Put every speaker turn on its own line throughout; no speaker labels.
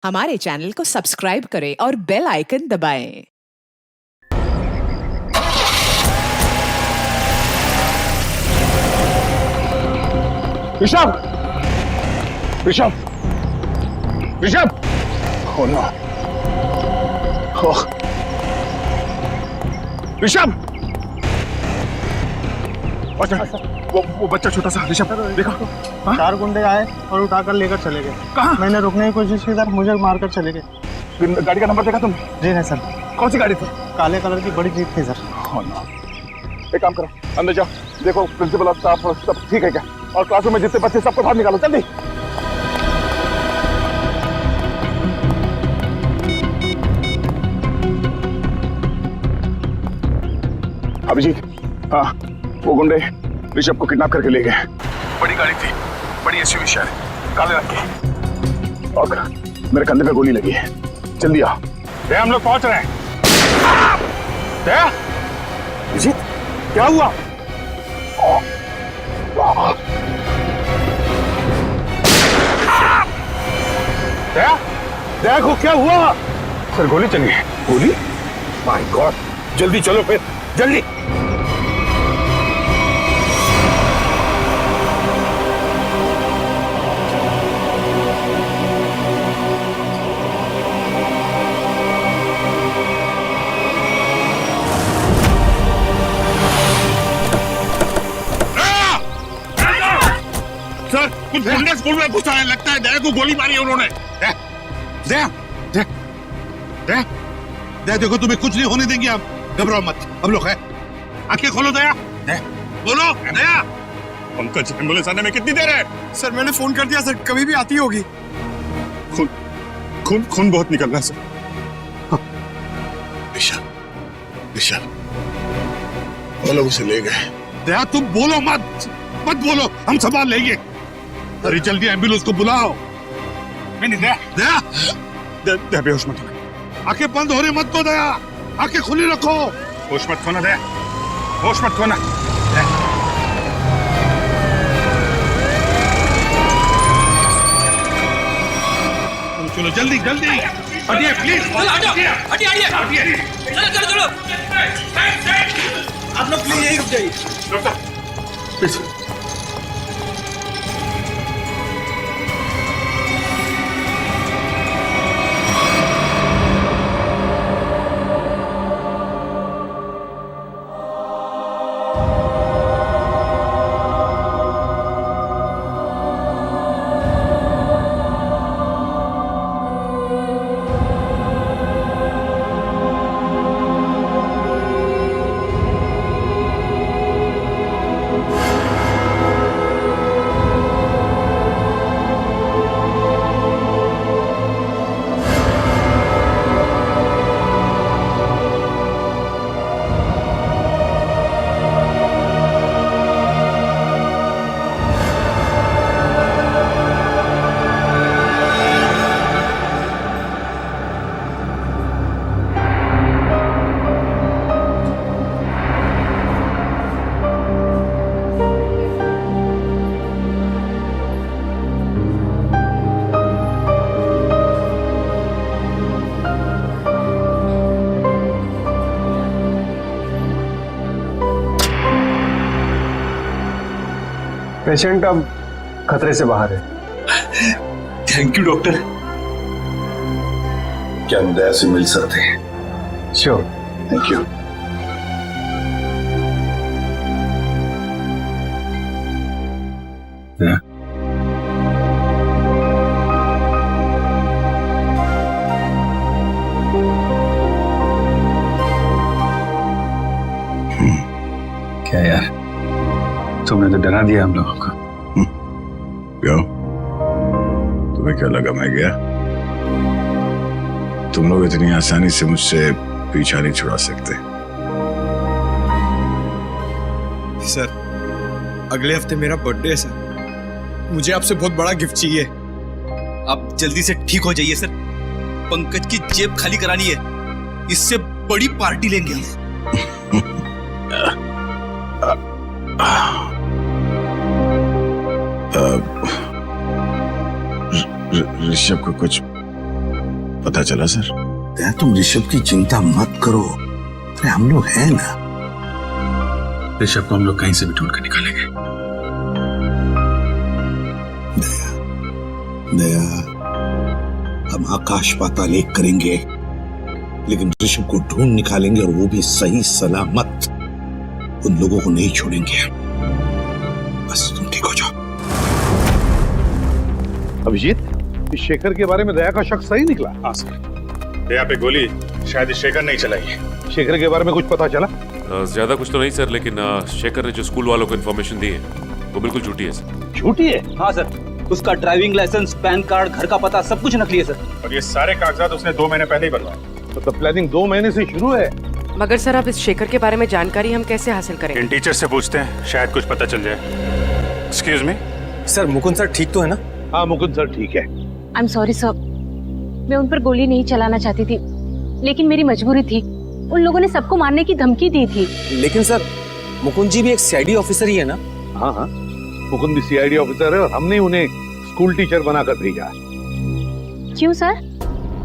हमारे चैनल को सब्सक्राइब करें और बेल आइकन दबाएं।
Rishabh! Rishabh! Rishabh! Oh no! Oh. Rishabh! वो बच्चा छोटा सा ऋषभ देखा?
चार गुंडे आए और उठाकर लेकर चले गए।
कहाँ?
मैंने रुकने की कोशिश की सर, मुझे मारकर चले गए।
गाड़ी का नंबर देखा तुम?
जी नहीं सर।
कौन सी गाड़ी थी?
काले कलर की बड़ी जीप थी सर।
Oh no! एक काम करो, अंदर जाओ, देखो प्रिंसिपल और स्टाफ सब ठीक है क्या, और क्लासरूम में जितने बच्चे सबको बाहर निकालो जल्दी। अभिजीत, हाँ, वो गुंडे ऋषभ को किडनैप करके ले गए। बड़ी गाड़ी थी, बड़ी एसयूवी शायद, काले रंग की, और मेरे कंधे पे गोली लगी है। जल्दी आओ। हम लोग पहुंच रहे हैं। अभिजीत, क्या हुआ? देखो क्या हुआ? सर गोली चली है। गोली? My God! जल्दी चलो फिर, जल्दी।
सर, कुछ गुंडे स्कूल में घुसा है, लगता है दया को गोली मारी है उन्होंने। दया देखो, तुम्हें कुछ नहीं होने देंगे आप, घबराओ मत, हम लोग हैं। आंखें खोलो दया, बोलो दया। पंकज, एम्बुलेंस आने में कितनी देर है?
सर मैंने फोन कर दिया सर, कभी भी आती होगी।
खून बहुत निकल रहा है सर। विशाल, वो लोग उसे ले गए। दया तुम बोलो मत बोलो, हम संभाल लेंगे। अरे जल्दी एम्बुलेंस को बुलाओ। नहीं दया बेहोश मत होना, आंखें बंद होने मत दो दया, आंखें खुली रखो। होश मत खोना दया, होश मत खोना। चलो जल्दी हटिए प्लीज, हटिए।
चलो
आप लोग प्लीज यही रुक जाइए।
प्लीज।
पेशेंट अब खतरे से बाहर है।
Thank you doctor.
क्या हम दया से मिल सकते हैं?
श्योर।
Thank you.
क्या यार, तुमने तो डरा दिया हम लोगों को।
क्यों? तुम्हें क्या लगा मैं गया? तुम लोग इतनी आसानी से मुझसे पीछा नहीं छुड़ा सकते।
सर, अगले हफ्ते मेरा बर्थडे है सर, मुझे आपसे बहुत बड़ा गिफ्ट चाहिए।
आप जल्दी से ठीक हो जाइए सर, पंकज की जेब खाली करानी है, इससे बड़ी पार्टी लेंगे हम।
ऋषभ को कुछ
पता चला सर?
तुम ऋषभ की चिंता मत करो, अरे हम लोग हैं ना।
ऋषभ को हम लोग कहीं से भी ढूंढ कर निकालेंगे।
दया, हम आकाश पाताल एक करेंगे, लेकिन ऋषभ को ढूंढ निकालेंगे और वो भी सही सलामत। उन लोगों को नहीं छोड़ेंगे। बस तुम ठीक हो जाओ।
अभिजीत, इस शेखर के बारे में दया का शक सही निकला?
हाँ सर, दया पे गोली शायद शेखर नहीं चलाई है।
शेखर के बारे में कुछ पता चला?
ज्यादा कुछ तो नहीं सर, लेकिन शेखर ने जो स्कूल वालों को इन्फॉर्मेशन दी है वो बिल्कुल झूठी है सर।
झूठी है?
हाँ सर, उसका ड्राइविंग लाइसेंस, पैन कार्ड, घर का पता सब कुछ नकली है सर।
और ये सारे कागजात उसने 2 महीने पहले ही बनवाए।
तो प्लानिंग 2 महीने से शुरू है।
मगर सर, अब इस शेखर के बारे में जानकारी हम कैसे हासिल करेंगे?
इन टीचर से पूछते हैं, शायद कुछ पता चल जाए। Excuse me
sir, Mukund sir ठीक तो है ना?
हाँ मुकुंद सर ठीक है।
आई एम सॉरी सर, मैं उन पर गोली नहीं चलाना चाहती थी, लेकिन मेरी मजबूरी थी। उन लोगों ने सबको मारने की धमकी दी थी।
लेकिन सर, मुकुंद जी भी एक सीआईडी ऑफिसर ही है ना?
हाँ हाँ, मुकुंद भी सीआईडी ऑफिसर है और हमने उन्हें स्कूल टीचर बनाकर भेजा।
क्यों सर?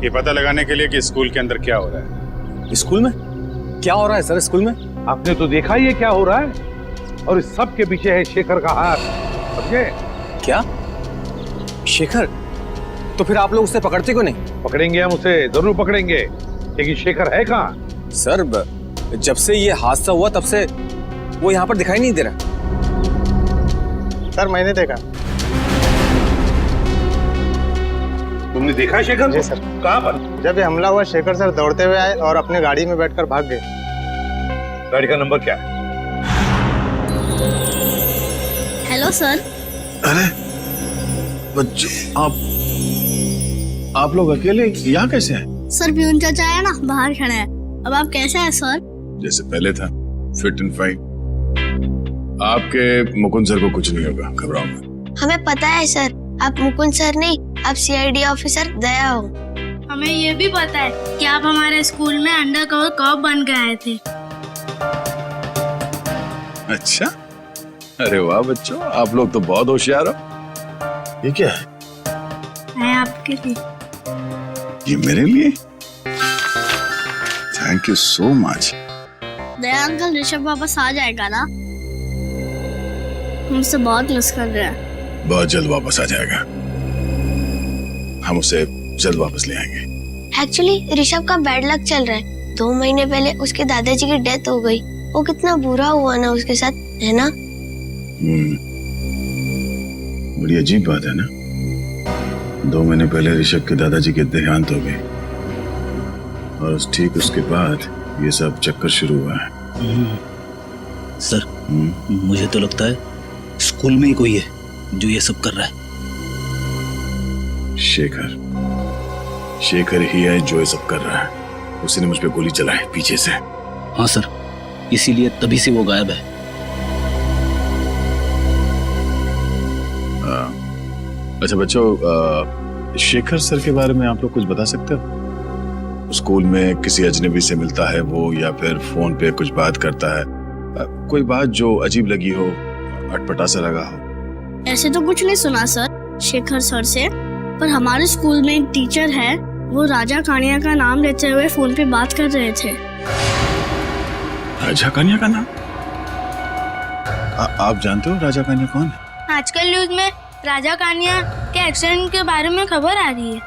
ये पता लगाने के लिए कि स्कूल के अंदर क्या हो रहा है।
स्कूल में क्या हो रहा है सर? स्कूल में
आपने तो देखा ही है क्या हो रहा है, और इस सब के पीछे है शेखर का हाथ, समझे?
क्या? शेखर? तो फिर आप लोग उसे पकड़ते क्यों नहीं?
पकड़ेंगे, हम उसे जरूर पकड़ेंगे, लेकिन शेखर है कहाँ?
सर, जब से ये हादसा हुआ तब से वो यहाँ पर दिखाई नहीं दे रहा। सर, मैंने देखा।
तुमने देखा शेखर?
जी सर।
कहाँ पर?
जब ये हमला हुआ, शेखर सर दौड़ते हुए आए और अपने गाड़ी में बैठकर भाग गए।
गाड़ी का नंबर क्या है?
Hello sir.
अरे बच्चों, आप लोग अकेले यहाँ कैसे हैं?
सर, प्यून चाचा है ना, बाहर खड़े हैं। अब आप कैसे हैं सर?
जैसे पहले था, फिट एंड फाइन। आपके मुकुंद सर को कुछ नहीं होगा, घबराओ मत।
हमें पता है सर, आप मुकुंद सर नहीं, आप सीआईडी ऑफिसर दया हो। हमें ये भी पता है कि आप हमारे स्कूल में अंडर कवर कॉप बन के आए थे।
अच्छा, अरे वाह बच्चों, आप लोग तो बहुत होशियार हो। ये क्या है?
मैं आपके लिए।
ये मेरे लिए? Thank you so much.
Daya uncle, Rishabh वापस आ जाएगा ना? हमसे बहुत मिस कर रहे हैं।
बहुत जल्द वापस आ जाएगा, हम उसे जल्द वापस ले आएंगे।
एक्चुअली ऋषभ का बैड लक चल रहा है। 2 महीने पहले उसके दादाजी की डेथ हो गई। वो कितना बुरा हुआ ना उसके साथ, है ना?
बड़ी अजीब बात है ना। 2 महीने पहले ऋषभ के दादाजी के देहांत हो गए और ठीक उसके बाद ये सब चक्कर शुरू हुआ है।
सर, मुझे तो लगता है स्कूल में ही कोई है जो ये सब कर रहा है।
शेखर ही है जो ये सब कर रहा है। उसी ने मुझ पे गोली चलाई पीछे से।
हाँ सर, इसीलिए तभी से वो गायब है।
अच्छा बच्चों, शेखर सर के बारे में आप लोग कुछ बता सकते हो? स्कूल में किसी अजनबी से मिलता है वो, या फिर फोन पे कुछ बात करता है? कोई बात जो अजीब लगी हो, अटपटा सा लगा हो?
ऐसे तो कुछ नहीं सुना सर शेखर सर से, पर हमारे स्कूल में एक टीचर है, वो राजा कानिया का नाम लेते हुए फोन पे बात कर रहे थे।
राजा कानिया का नाम? आप जानते हो राजा कानिया कौन है?
आजकल न्यूज में राजा कानिया के एक्सीडेंट के बारे में खबर आ रही है।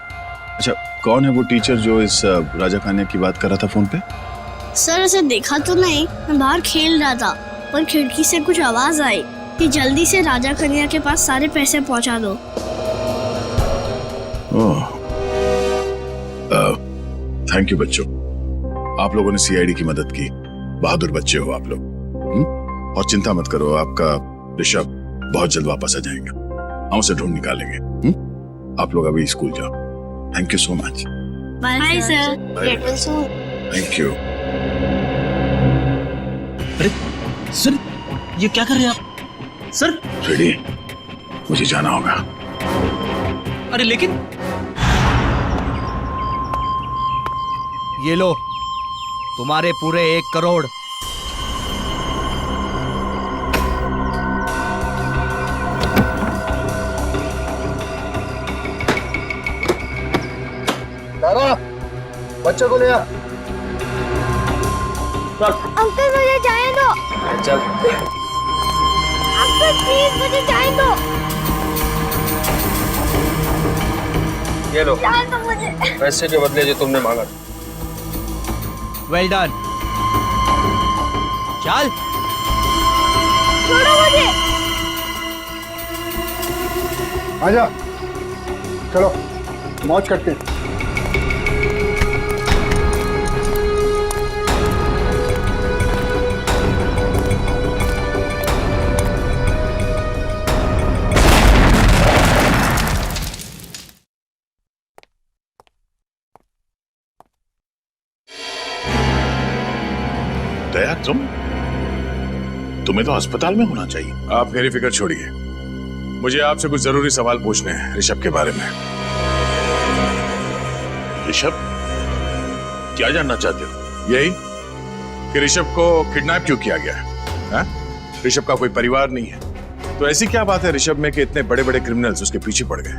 अच्छा, कौन है वो टीचर जो इस राजा कानिया की बात कर रहा था फोन पे?
सर, ऐसे देखा तो नहीं, मैं बाहर खेल रहा था, पर खिड़की से कुछ आवाज आई कि जल्दी से राजा कानिया के पास सारे पैसे पहुंचा दो।
थैंक यू बच्चों, आप लोगों ने सीआईडी की मदद की। बहादुर बच्चे हो आप लोग। और चिंता मत करो, आपका ऋषभ बहुत जल्द वापस आ जाएगा। हम उसे ढूंढ निकालेंगे। आप लोग अभी स्कूल जाओ। Thank you so much.
Bye sir.
Thank you.
अरे सर, ये क्या कर रहे हैं आप? सर
रेडी, मुझे जाना होगा।
अरे लेकिन
ये लो, तुम्हारे पूरे 1 करोड़।
तारा, बच्चे को ले आ।
अंकल मुझे जाने दो।
चल
अंकल प्लीज मुझे जाने दो।
ये लो
जाने दो मुझे।
पैसे के बदले जो तुमने मांगा।
Well done. चल
छोड़ो मुझे।
आजा, चलो मौज करते हैं।
दया, तुम्हें तो अस्पताल में होना चाहिए।
आप मेरी फिक्र छोड़िए, मुझे आपसे कुछ जरूरी सवाल पूछने हैं ऋषभ के बारे में।
ऋषभ, क्या जानना चाहते हो?
यही कि ऋषभ को किडनैप क्यों किया गया है? हाँ? ऋषभ का कोई परिवार नहीं है, तो ऐसी क्या बात है ऋषभ में कि इतने बड़े बड़े क्रिमिनल्स उसके पीछे पड़ गए?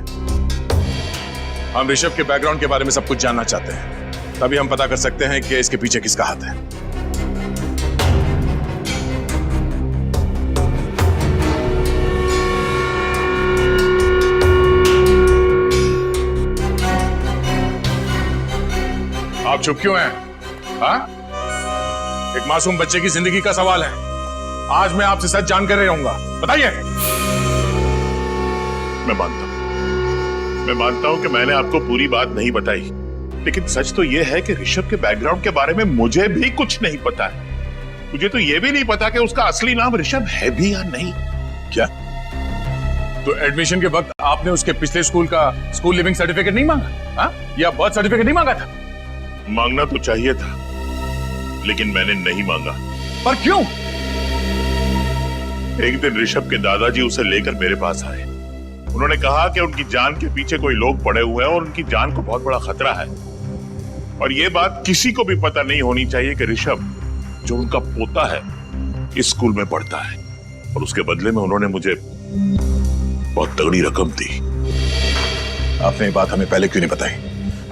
हम ऋषभ के बैकग्राउंड के बारे में सब कुछ जानना चाहते हैं, तभी हम पता कर सकते हैं कि इसके पीछे किसका हाथ है। आप चुप क्यों हैं? हाँ? एक मासूम बच्चे की जिंदगी का सवाल है। आज मैं आपसे सच जानकर रहूंगा, बताइए।
मैं मानता हूं कि मैंने आपको पूरी बात नहीं बताई, लेकिन सच तो यह है कि ऋषभ के बैकग्राउंड के बारे में मुझे भी कुछ नहीं पता है। मुझे तो यह भी नहीं पता कि उसका असली नाम ऋषभ है भी या नहीं।
क्या? तो एडमिशन के वक्त आपने उसके पिछले स्कूल का स्कूल लिविंग सर्टिफिकेट नहीं मांगा? हाँ? या बर्थ सर्टिफिकेट नहीं मांगा था?
मांगना तो चाहिए था, लेकिन मैंने नहीं मांगा।
पर क्यों?
एक दिन ऋषभ के दादाजी उसे लेकर मेरे पास आए। उन्होंने कहा कि उनकी जान के पीछे कोई लोग पड़े हुए हैं और उनकी जान को बहुत बड़ा खतरा है, और यह बात किसी को भी पता नहीं होनी चाहिए कि ऋषभ, जो उनका पोता है, इस स्कूल में पढ़ता है। और उसके बदले में उन्होंने मुझे बहुत तगड़ी रकम दी।
आपने ये बात हमें पहले क्यों नहीं बताई?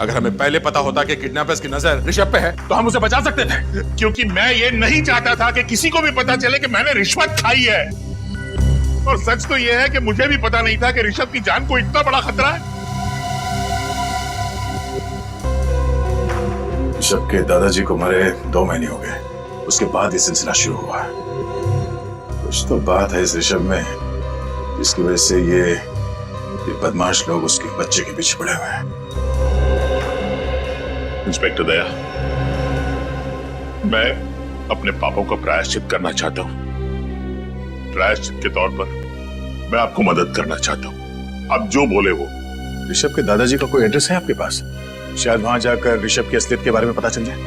अगर हमें पहले पता होता कि किडनैपर्स की नजर ऋषभ पे है, तो हम उसे बचा सकते थे।
क्योंकि मैं ये नहीं चाहता था कि किसी को भी पता चले कि मैंने रिश्वत खाई है। और सच तो यह है कि मुझे भी पता नहीं था कि ऋषभ की जान को इतना बड़ा खतरा है।
ऋषभ के दादाजी को मरे 2 महीने हो गए, उसके बाद ये सिलसिला शुरू हुआ। कुछ तो बात है इस ऋषभ में, जिसकी वजह से ये बदमाश लोग उसके बच्चे के पीछे पड़े हुए हैं।
इंस्पेक्टर दया, मैं अपने पापों का प्रायश्चित करना चाहता हूं। प्रायश्चित के तौर पर मैं आपको मदद करना चाहता हूं। आप जो बोले वो।
ऋषभ के दादाजी का कोई एड्रेस है आपके पास? शायद वहां जाकर ऋषभ की असलियत के बारे में पता चल जाए।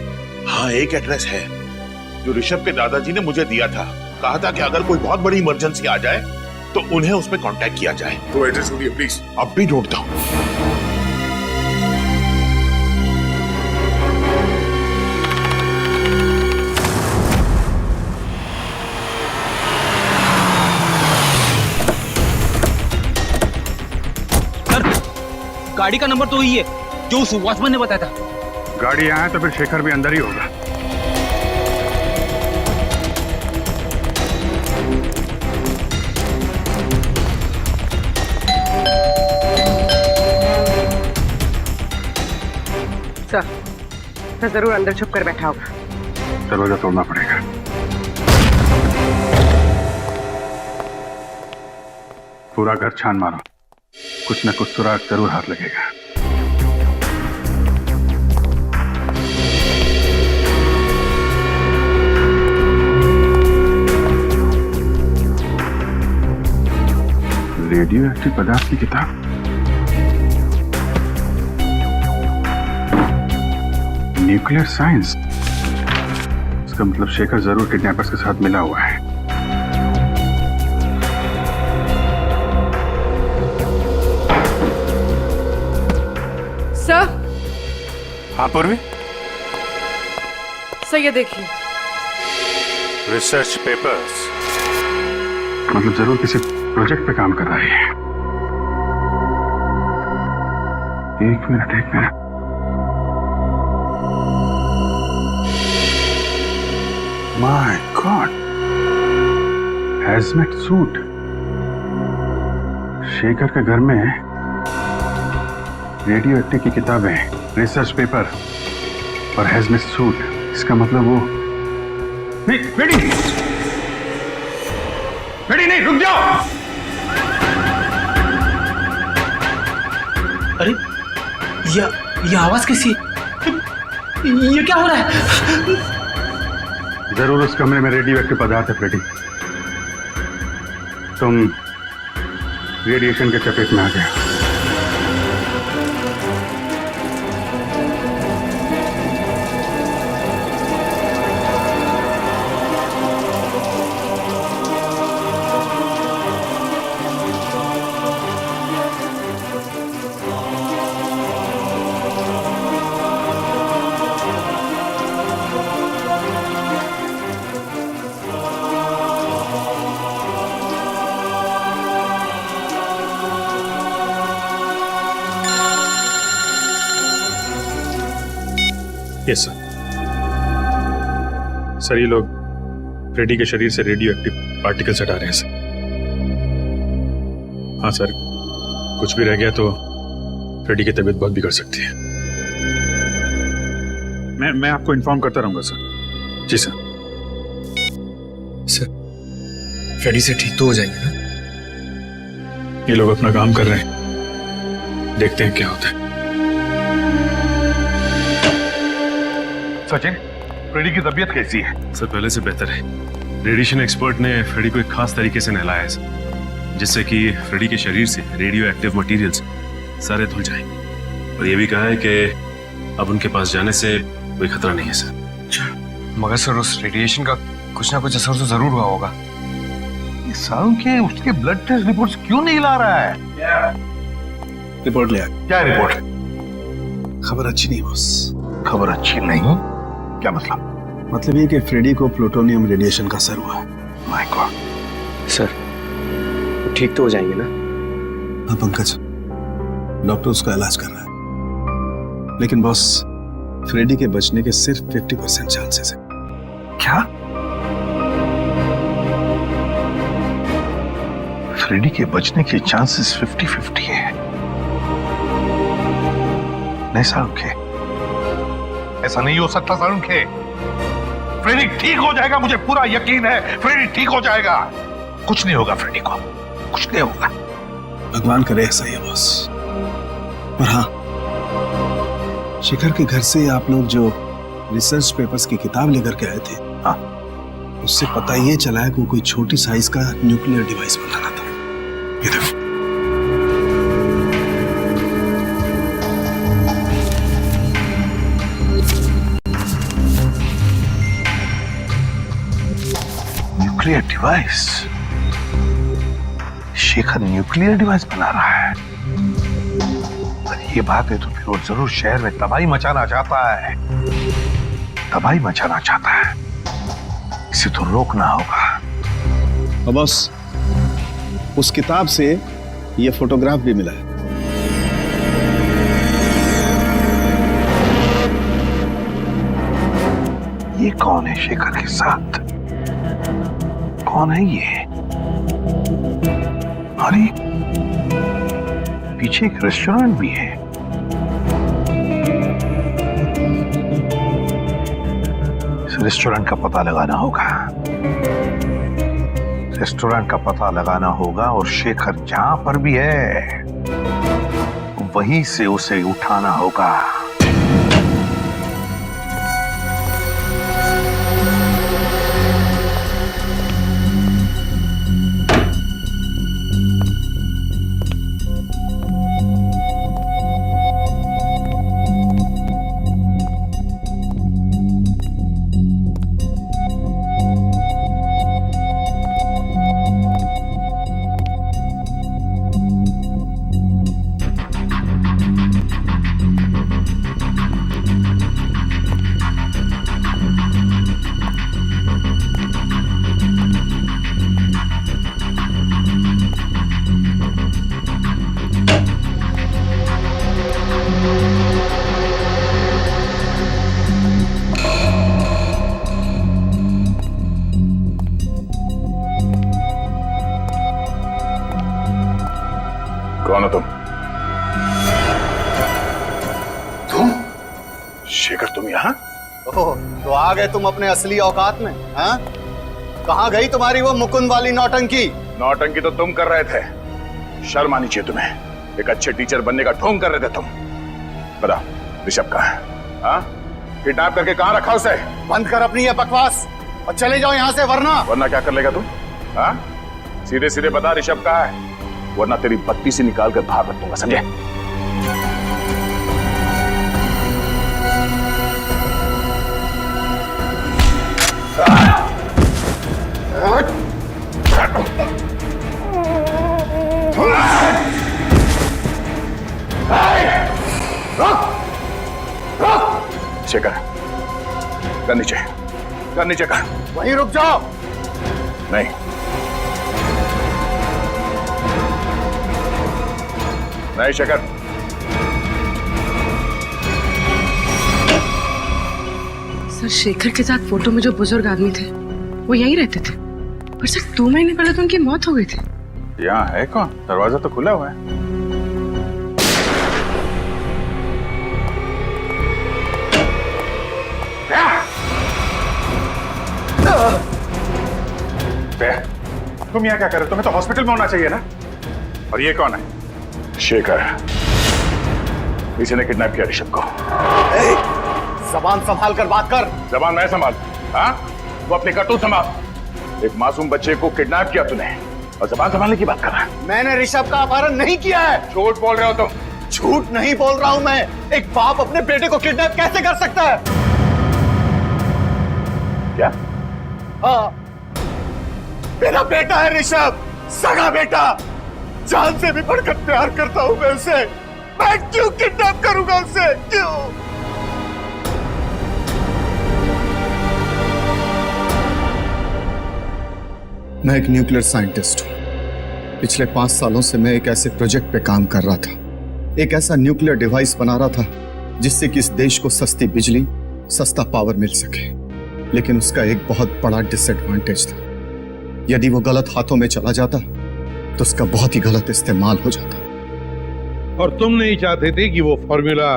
हाँ, एक एड्रेस है जो ऋषभ के दादाजी ने मुझे दिया था। कहा था कि अगर कोई बहुत बड़ी इमरजेंसी आ जाए तो उन्हें उस पर कांटेक्ट किया जाए।
वो एड्रेस ढूंढिए प्लीज।
अब भी ढूंढता हूं।
गाड़ी का नंबर तो वही है जो उस वॉचमैन ने बताया था।
गाड़ी यहाँ है तो फिर शेखर भी अंदर ही होगा।
सर जरूर अंदर छुप कर बैठा होगा।
दरवाजा तोड़ना पड़ेगा। पूरा घर छान मारो, कुछ न कुछ सुराग जरूर हाथ लगेगा। रेडियो एक्टिव पदार्थ की किताब, न्यूक्लियर साइंस। इसका मतलब शेखर जरूर किडनैपर्स के साथ मिला हुआ है।
सर।
हाँ पूर्वी,
सर ये देखिए।
रिसर्च पेपर्स, मतलब जरूर किसी प्रोजेक्ट पे काम कर रहा है। एक minute my god, hazmat suit. Shekhar के घर में रेडियो एक्टिव की किताबें, रिसर्च पेपर और हैजमेट सूट। इसका मतलब वो नहीं, बेटी नहीं, रुक जाओ।
अरे ये आवाज कैसी है? ये क्या हो रहा है?
जरूर उस कमरे में रेडियो एक्टिव पदार्थ है फ्रेडी। तुम रेडिएशन के चपेट में आ गए।
यस सर, ये लोग फ्रेडी के शरीर से रेडियो एक्टिव पार्टिकल्स हटा रहे हैं सर। हाँ सर, कुछ भी रह गया तो फ्रेडी की तबीयत बहुत बिगड़ सकती है। मैं आपको इन्फॉर्म करता रहूंगा सर। जी सर।
सर, फ्रेडी से ठीक तो हो जाएंगे ना?
ये लोग अपना काम कर रहे हैं, देखते हैं क्या होता है।
सचिन, फ्रेडी की तबीयत कैसी है?
सर, पहले से बेहतर है। रेडिएशन एक्सपर्ट ने फ्रेडी को एक खास तरीके से नहलाया है सर, जिससे कि फ्रेडी के शरीर से रेडियो एक्टिव मटेरियल्स सारे धुल जाएं। और ये भी कहा है कि अब उनके पास जाने से कोई खतरा नहीं है सर।
मगर सर, उस रेडिएशन का कुछ ना कुछ असर तो जरूर हुआ होगा।
ये सालों के उसके ब्लड टेस्ट रिपोर्ट्स क्यों नहीं ला रहा है?
रिपोर्ट ले आ।
क्या रिपोर्ट?
खबर अच्छी नहीं बॉस।
खबर अच्छी नहीं? क्या मतलब?
मतलब ये कि फ्रेडी को प्लूटोनियम रेडिएशन का असर हुआ है।
My God.
सर, ठीक तो हो जाएंगे ना?
हाँ पंकज, डॉक्टर उसका इलाज कर रहा है, लेकिन बॉस फ्रेडी के बचने के सिर्फ 50% चांसेस है।
क्या? फ्रेडी के बचने के चांसेस 50-50 है? नहीं सारुखे, ऐसा नहीं हो सकता सारुखे। फ्रेडी ठीक हो जाएगा, मुझे पूरा यकीन है। फ्रेडी ठीक हो जाएगा, कुछ नहीं होगा फ्रेडी को, कुछ नहीं होगा।
भगवान करे ऐसा ही है बॉस। पर हाँ, शेखर के घर से आप लोग जो रिसर्च पेपर्स की किताब लेकर के आए थे,
हाँ,
उससे पता ये चला है कि वो कोई छोटी साइज का न्यूक्लियर डिवाइस बनाना था। ये देखो।
Nuclear device? Shekhar nuclear device बना रहा है? ये बात है तो फिर वो जरूर शहर में तबाही मचाना चाहता है। तबाही मचाना चाहता है, इसे तो रोकना होगा।
और बॉस, उस किताब से ये फोटोग्राफ भी मिला है।
ये कौन है शेखर के साथ? कौन है ये? अरे पीछे एक रेस्टोरेंट भी है। इस रेस्टोरेंट का पता लगाना होगा। रेस्टोरेंट का पता लगाना होगा और शेखर जहां पर भी है वहीं से उसे उठाना होगा।
यहाँ?
ओह, तो आ गए तुम अपने असली औकात में, हाँ? कहाँ गई तुम्हारी वो मुकुंद वाली नौटंकी?
नौटंकी तो तुम कर रहे थे, शर्म आनी चाहिए तुम्हें। एक अच्छे टीचर बनने का ढोंग कर रहे थे तुम। बताओ ऋषभ कहाँ है? हाँ? किडनैप करके कहाँ रखा उसे?
बंद कर अपनी ये बकवास और चले जाओ यहाँ से, वरना
क्या कर लेगा तू? हाँ? सीधे सीधे बता ऋषभ कहाँ है, वरना तेरी बत्ती से निकाल कर बाहर रख दूंगा, समझे? शेखर, कर नीचे कर।
वहीं रुक जाओ।
नहीं, शेखर।
सर, शेखर के साथ फोटो में जो बुजुर्ग आदमी थे वो यहीं रहते थे, पर सर 2 महीने पहले तो उनकी मौत हो गई थी।
यहाँ है कौन? दरवाजा तो खुला हुआ है। तुम यहाँ क्या कर रहे हो? तुम्हें तो हॉस्पिटल में होना चाहिए ना। और ये कौन है? शेखर, इसी ने किडनैप किया ऋषभ को।
जबान संभाल कर बात कर।
जबान मैं संभाल? हाँ, वो अपनी करतूत संभाल। एक मासूम बच्चे को किडनैप किया तूने और जबान संभालने की बात कर रहा है।
मैंने ऋषभ का अपहरण नहीं किया है।
झूठ बोल रहे हो तुम।
झूठ नहीं बोल रहा हूं मैं। एक बाप अपने बेटे को किडनैप कैसे कर सकता है?
क्या?
हाँ, मेरा बेटा है ऋषभ, सगा बेटा। जान से भी बढ़कर प्यार करता हूं मैं उसे। मैं क्यों किडनैप करूंगा उसे? क्यों?
मैं एक न्यूक्लियर साइंटिस्ट हूं। पिछले 5 सालों से मैं एक ऐसे प्रोजेक्ट पे काम कर रहा था, एक ऐसा न्यूक्लियर डिवाइस बना रहा था जिससे कि इस देश को सस्ती बिजली, सस्ता पावर मिल सके। लेकिन उसका एक बहुत बड़ा डिसएडवांटेज था। यदि वो गलत हाथों में चला जाता तो उसका बहुत ही गलत इस्तेमाल हो जाता।
और तुम नहीं चाहते थे कि वो फॉर्मूला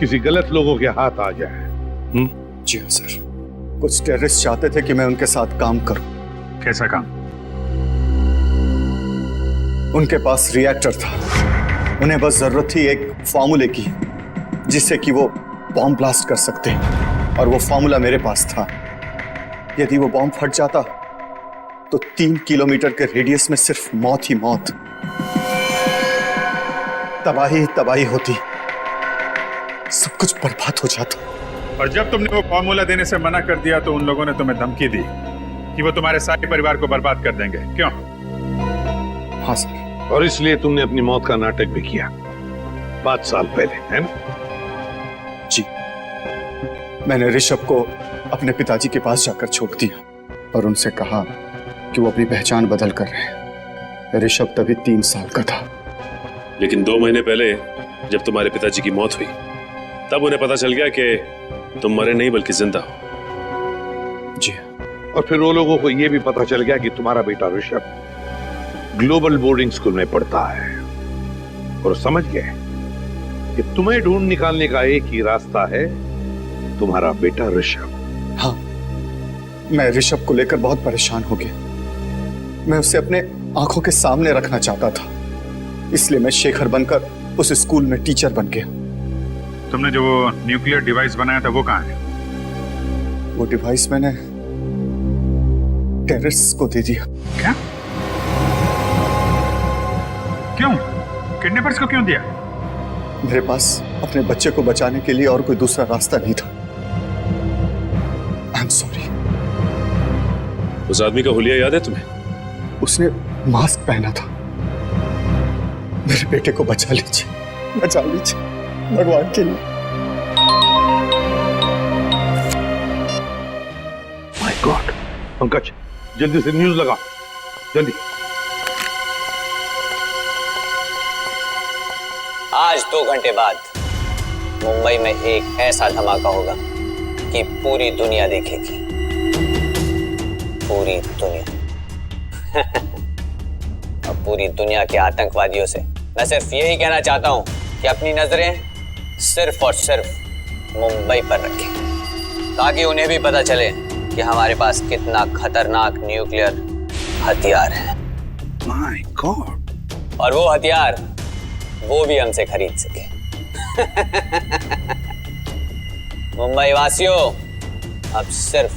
किसी गलत लोगों के हाथ आ जाए?
जी हाँ सर, कुछ टेररिस्ट चाहते थे कि मैं उनके साथ काम करूं।
कैसा काम?
उनके पास रिएक्टर था, उन्हें बस जरूरत थी एक फॉर्मूले की जिससे कि वो बॉम्ब ब्लास्ट कर सकते, और वो फॉर्मूला मेरे पास था। यदि वो बॉम्ब फट जाता तो 3 किलोमीटर के रेडियस में सिर्फ मौत ही मौत, तबाही तबाही होती, सब कुछ बर्बाद हो जाता।
और जब तुमने वो फॉर्मूला देने से मना कर दिया तो उन लोगों ने तुम्हें धमकी दी कि वो तुम्हारे सारे परिवार को बर्बाद कर देंगे, क्यों?
हाँ सर।
और इसलिए तुमने अपनी मौत का नाटक भी किया 5 साल पहले, है ना?
जी, मैंने ऋषभ को अपने पिताजी के पास जाकर छोड़ दिया और उनसे कहा कि वो अपनी पहचान बदल कर रहे हैं। ऋषभ तभी 3 साल का था।
लेकिन 2 महीने पहले जब तुम्हारे पिताजी की मौत हुई तब उन्हें पता चल गया कि तुम मरे नहीं बल्कि जिंदा हो।
जी।
और फिर वो लोगों को यह भी पता चल गया कि तुम्हारा बेटा ऋषभ ग्लोबल बोर्डिंग स्कूल में पढ़ता है, और समझ गए कि तुम्हें ढूंढ निकालने का एक ही रास्ता है, तुम्हारा बेटा ऋषभ।
हाँ, मैं ऋषभ को लेकर बहुत परेशान हो गया। मैं उसे अपने आंखों के सामने रखना चाहता था, इसलिए मैं शेखर बनकर उस स्कूल में टीचर बन गया।
तुमने जो न्यूक्लियर डिवाइस बनाया था वो कहाँ है?
वो डिवाइस मैंने टेररिस्ट को दे दिया।
क्या? क्यों? किडनैपर्स को क्यों दिया?
मेरे पास अपने बच्चे को बचाने के लिए और कोई दूसरा रास्ता नहीं था। I am sorry.
उस आदमी का हुलिया याद है तुम्हें?
उसने मास्क पहना था। मेरे बेटे को बचा लीजिए, बचा लीजिए भगवान के लिए।
My God. पंकज, जल्दी से न्यूज लगा, जल्दी।
आज 2 घंटे बाद मुंबई में एक ऐसा धमाका होगा कि पूरी दुनिया देखेगी, पूरी दुनिया। और पूरी दुनिया के आतंकवादियों से मैं सिर्फ यही कहना चाहता हूं कि अपनी नजरें सिर्फ और सिर्फ मुंबई पर रखें, ताकि उन्हें भी पता चले कि हमारे पास कितना खतरनाक न्यूक्लियर हथियार है।
My God.
और वो हथियार वो भी हमसे खरीद सके। मुंबई वासियों, अब सिर्फ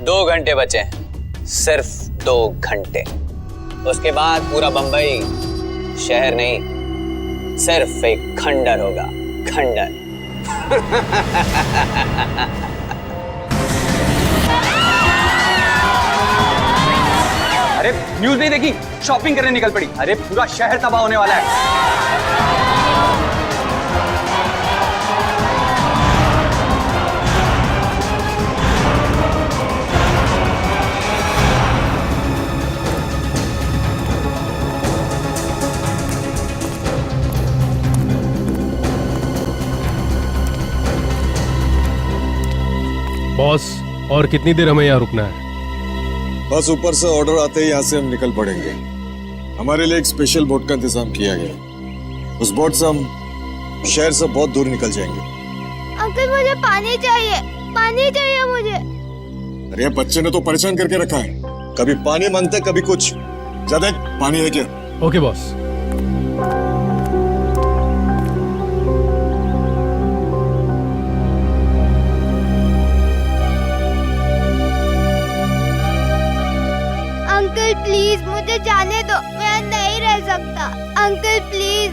2 घंटे बचे हैं, सिर्फ 2 घंटे। उसके बाद पूरा बंबई शहर नहीं, सिर्फ एक खंडर होगा, खंडर।
अरे न्यूज़ नहीं देखी? शॉपिंग करने निकल पड़ी। अरे पूरा शहर तबाह होने वाला है।
बॉस, और कितनी देर हमें यहाँ रुकना है?
बस ऊपर से ऑर्डर आते ही यहाँ से हम निकल पड़ेंगे। हमारे लिए एक स्पेशल बोट का इंतजाम किया गया। उस बोट से हम शहर से बहुत दूर निकल जाएंगे।
अंकल मुझे पानी चाहिए, पानी चाहिए मुझे।
अरे बच्चे ने तो परेशान करके रखा है, कभी पानी मांगते कभी कुछ। ज्यादा पानी है क्या?
Okay boss.
अंकल प्लीज मुझे जाने दो, मैं नहीं रह सकता। Uncle please.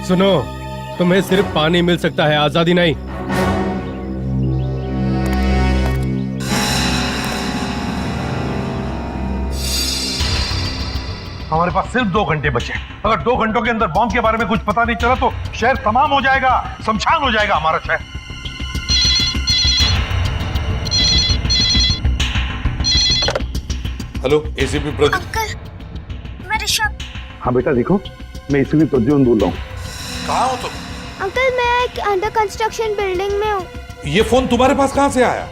सुनो, तुम्हें सिर्फ पानी मिल सकता है, आजादी नहीं।
हमारे पास सिर्फ 2 घंटे बचे। अगर 2 घंटों के अंदर बॉम्ब के बारे में कुछ पता नहीं चला तो शहर तमाम हो जाएगा, शमशान हो जाएगा हमारा शहर।
Hello, ACP Pradyumna.
अंकल मैं ऋषभ।
हाँ बेटा, देखो मैं एसीपी प्रद्युम्न बोल रहा हूँ।
कहाँ हो तुम?
अंकल मैं एक अंडर कंस्ट्रक्शन बिल्डिंग में हूँ।
ये फोन तुम्हारे पास कहाँ से आया?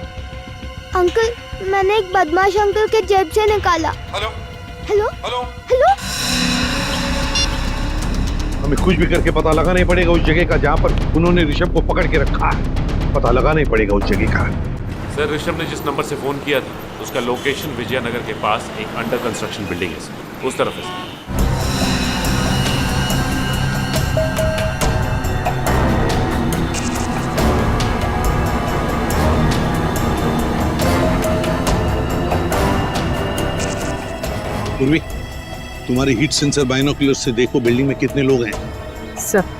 अंकल मैंने एक बदमाश अंकल के जेब से निकाला।
Hello
hello
hello
hello.
हमें कुछ भी करके पता लगाना ही पड़ेगा उस जगह का जहाँ पर उन्होंने ऋषभ को पकड़ के रखा है। पता लगाना ही पड़ेगा उस जगह का।
सर, ऋषभ ने जिस नंबर से फोन किया था उसका लोकेशन विजयनगर के पास एक अंडर कंस्ट्रक्शन बिल्डिंग है सर, उस तरफ है सर।
पूर्वी, तुम्हारे हीट सेंसर बाइनोकुलर से देखो बिल्डिंग में कितने लोग हैं।
सब।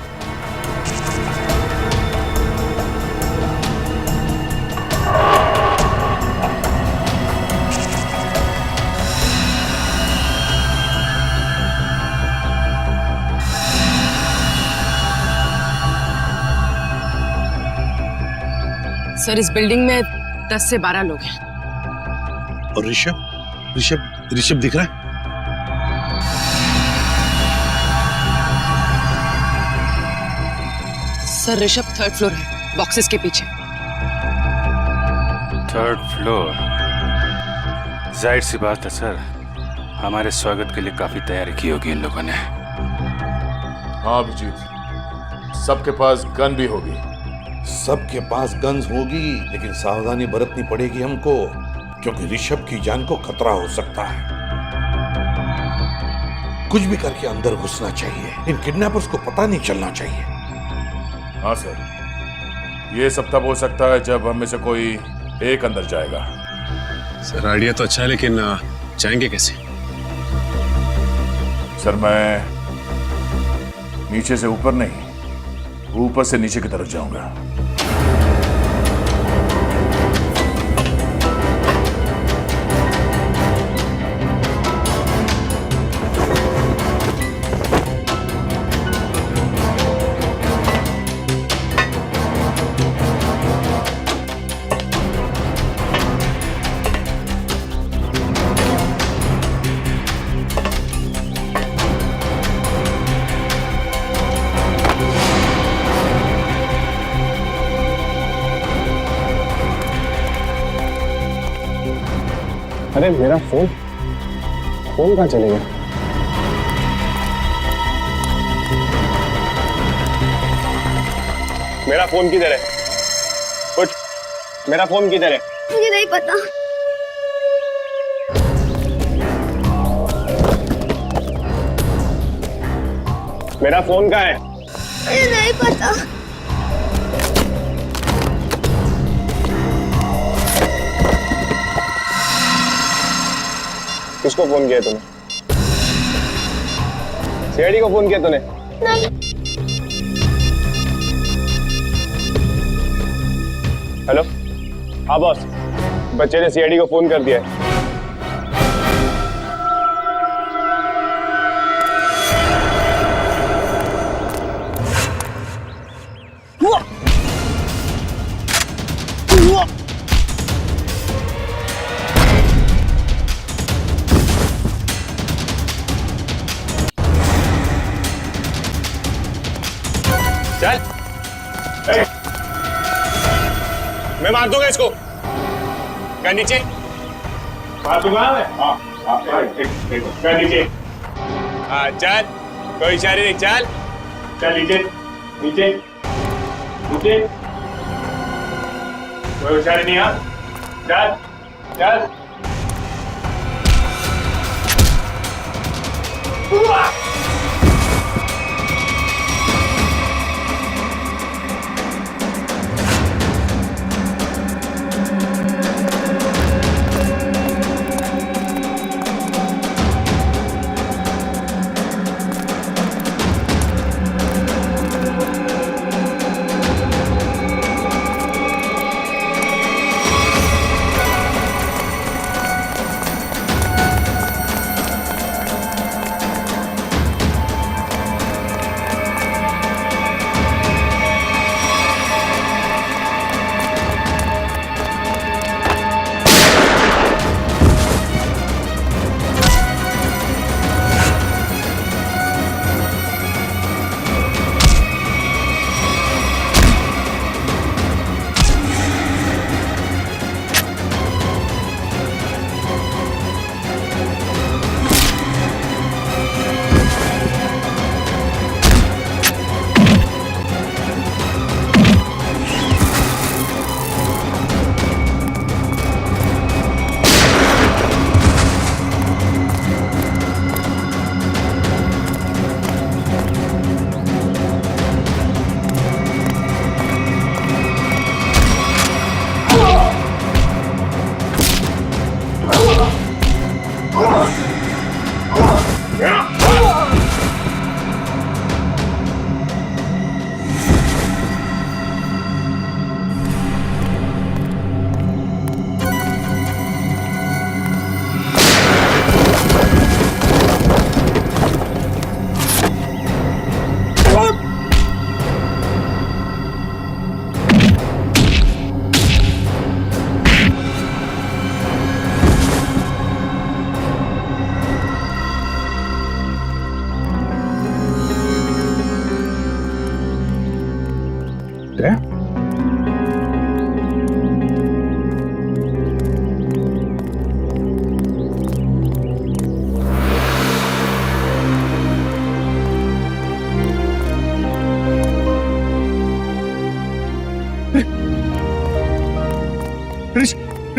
सर इस बिल्डिंग में 10 से 12 लोग हैं।
और ऋषभ ऋषभ ऋषभ दिख रहा है?
सर ऋषभ 3rd फ्लोर है, बॉक्सेस के पीछे।
3rd floor? जाहिर सी बात है सर, हमारे स्वागत के लिए काफी तैयारी की होगी इन लोगों ने।
हाँ अभिजीत, सबके पास गन भी होगी।
सबके पास गन्स होगी, लेकिन सावधानी बरतनी पड़ेगी हमको, क्योंकि ऋषभ की जान को खतरा हो सकता है। कुछ भी करके अंदर घुसना चाहिए, इन किडनैपर्स को पता नहीं चलना चाहिए।
हाँ सर, ये सब तब हो सकता है जब हम में से कोई एक अंदर जाएगा।
सर आइडिया तो अच्छा है, लेकिन जाएंगे कैसे?
सर मैं नीचे से ऊपर नहीं, ऊपर से नीचे की तरफ जाऊंगा।
अरे मेरा फोन कहाँ चले गया? मेरा फोन किधर है? उठ, मेरा फोन किधर है?
मुझे नहीं पता।
मेरा फोन कहाँ है?
मुझे नहीं पता।
किसको फोन किया तूने? सीआईडी को फोन किया तूने?
नहीं।
हेलो, हाँ बॉस, बच्चे ने सीआईडी को फोन कर दिया है। चल, मैं मार दूंगा इसको। क्या नीचे? मार दूंगा मैं। क्या नीचे? हाँ चल, कोई इशारे नहीं, चल चल नीचे नीचे नीचे, कोई इशारे नहीं। हाँ चल चल।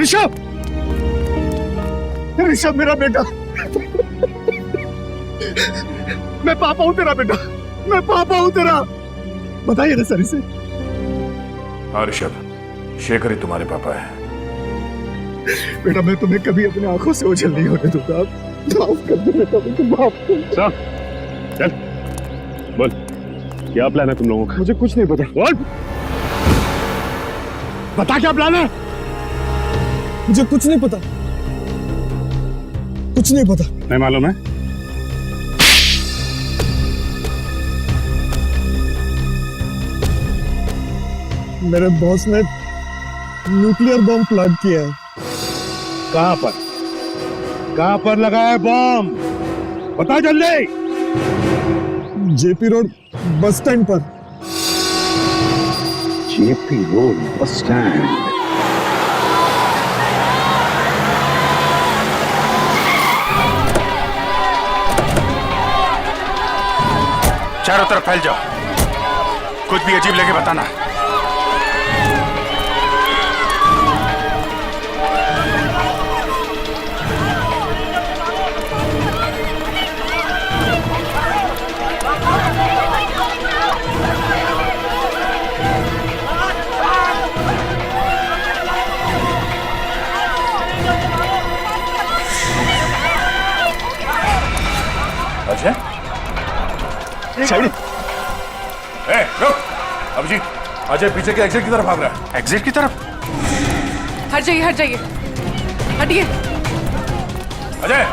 ऋषभ, ऋषभ मेरा बेटा, मैं पापा हूं तेरा बेटा, मैं पापा हूं तेरा। बताइए ना सर इसे।
हाँ ऋषभ, शेखर ही तुम्हारे पापा है।
बेटा मैं तुम्हें कभी अपनी आंखों से ओझल नहीं होने दूंगा। माफ कर दो बेटा, मुझे माफ कर।
चल बोल, क्या प्लान है तुम लोगों का?
मुझे कुछ नहीं पता।
बोल,
बता क्या प्लान है? मुझे कुछ नहीं पता, कुछ नहीं पता।
नहीं मालूम है?
मेरे बॉस ने न्यूक्लियर बम प्लांट किया है।
कहां पर? कहां पर लगा है बम? बता जल्दी।
जेपी रोड बस स्टैंड पर।
JP road bus stand? चारों तरफ फैल जाओ, कुछ भी अजीब लगे बताना।
साइड।
ए, रुक। अभिजीत, अजय पीछे के एग्जिट की तरफ भाग रहा है। एग्जिट की तरफ?
हट जाइए, हट जाइए, हटिए।
अजय,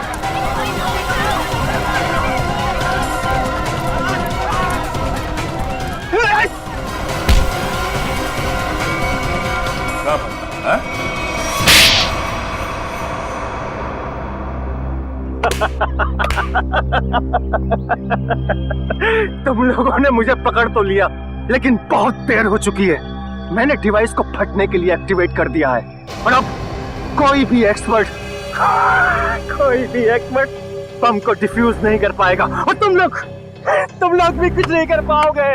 तुम लोगों ने मुझे पकड़ तो लिया, लेकिन बहुत देर हो चुकी है। मैंने डिवाइस को फटने के लिए एक्टिवेट कर दिया है और अब कोई भी एक्सपर्ट बम को डिफ्यूज नहीं कर पाएगा और तुम लोग भी कुछ नहीं कर पाओगे।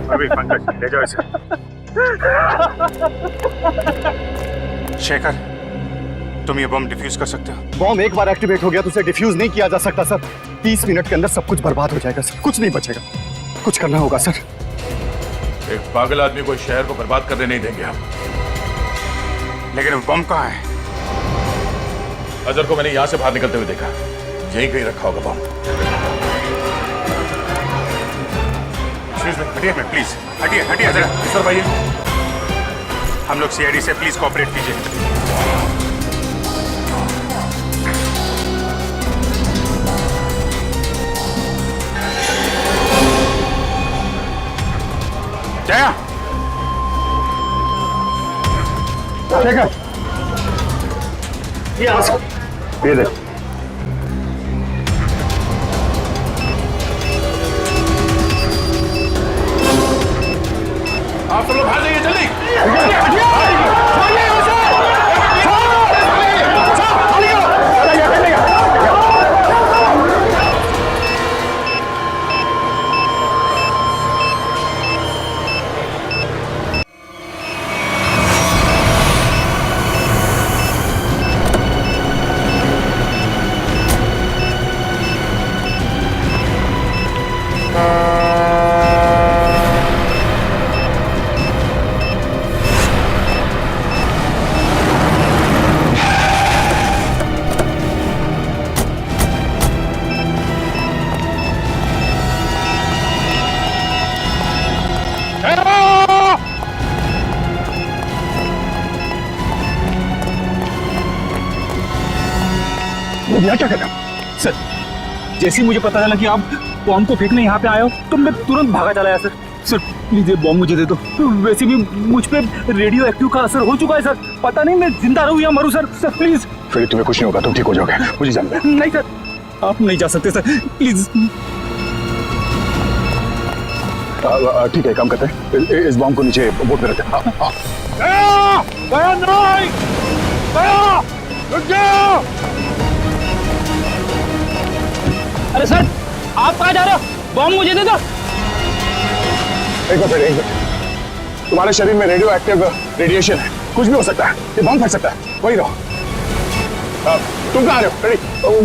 अभी पंकज, ले जाओ इसे। शेखर, तुम ये बम डिफ्यूज कर सकते हो?
बॉम्ब एक बार एक्टिवेट हो गया तो उसे डिफ्यूज नहीं किया जा सकता सर। 30 मिनट के अंदर सब कुछ बर्बाद हो जाएगा सर, कुछ नहीं बचेगा। कुछ करना होगा सर।
एक पागल आदमी को इस शहर को बर्बाद करने नहीं देंगे हम। लेकिन वो बम कहाँ है? अजहर को मैंने यहां से बाहर निकलते हुए देखा, यहीं कहीं रखा होगा बम। हटिए प्लीज, हटिए जरा। इस तरफ आइए। हम लोग सीआईडी से, प्लीज कोऑपरेट कीजिए। जया,
ये देख।
आप सब लोग भाग जाइए जल्दी।
यहाँ क्या कर रहा
सर, जैसे ही मुझे पता चला कि आप बॉम्ब को फेंकने यहाँ पे आए हो तो मैं तुरंत भागा चला आया सर। सर प्लीज ये बॉम्ब मुझे दे दो। वैसे भी मुझ पे रेडियो एक्टिव का असर हो चुका है सर। पता नहीं मैं जिंदा रहूँ या मरूँ सर। Sir please.
फिर तुम्हें कुछ नहीं होगा, तुम ठीक हो जाओगे, मुझे जानना है।
नहीं सर, आप नहीं जा सकते सर, प्लीज।
ठीक है, काम करते हैं। इस बॉम्ब को नीचे बोट में रखते हैं।
अरे सर, आप कहाँ जा रहे हो? बॉम्ब मुझे दे दो।
एक मिनट। तुम्हारे शरीर में रेडियो एक्टिव रेडिएशन है, कुछ भी हो सकता है, ये बॉम्ब फट सकता है। वही रहो। तुम कहाँ आ रहे हो? रेडी?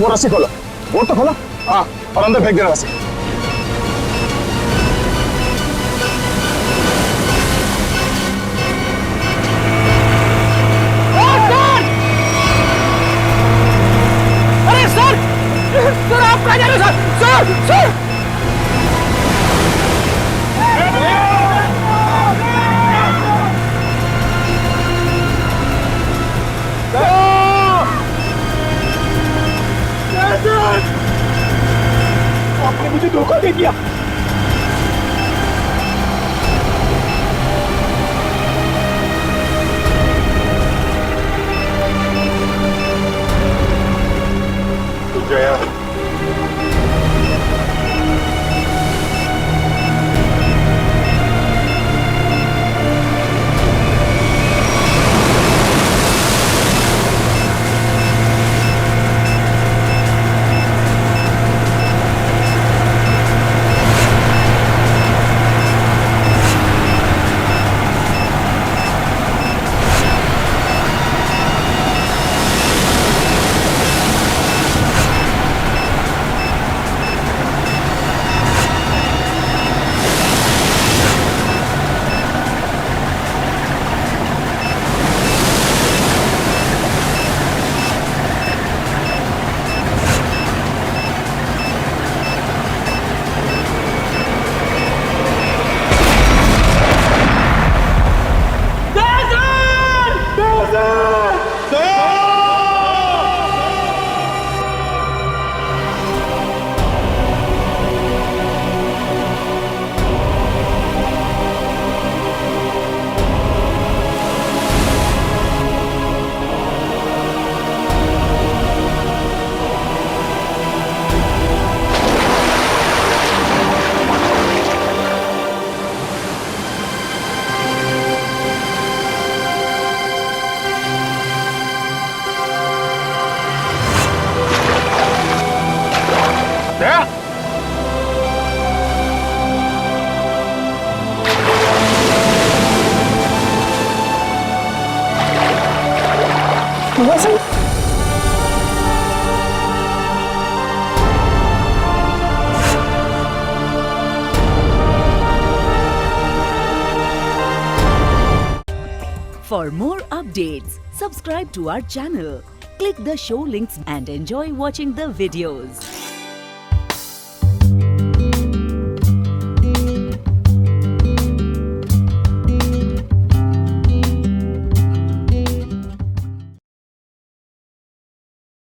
वो रस्सी खोलो, बोट तो खोलो। हाँ, और अंदर फेंक देना रस्सी।
सर आप कहाँ जा रहे हो सर? सर आपने मुझे
हुआ सही?
For more updates, subscribe to our channel, click the show links and enjoy watching the videos.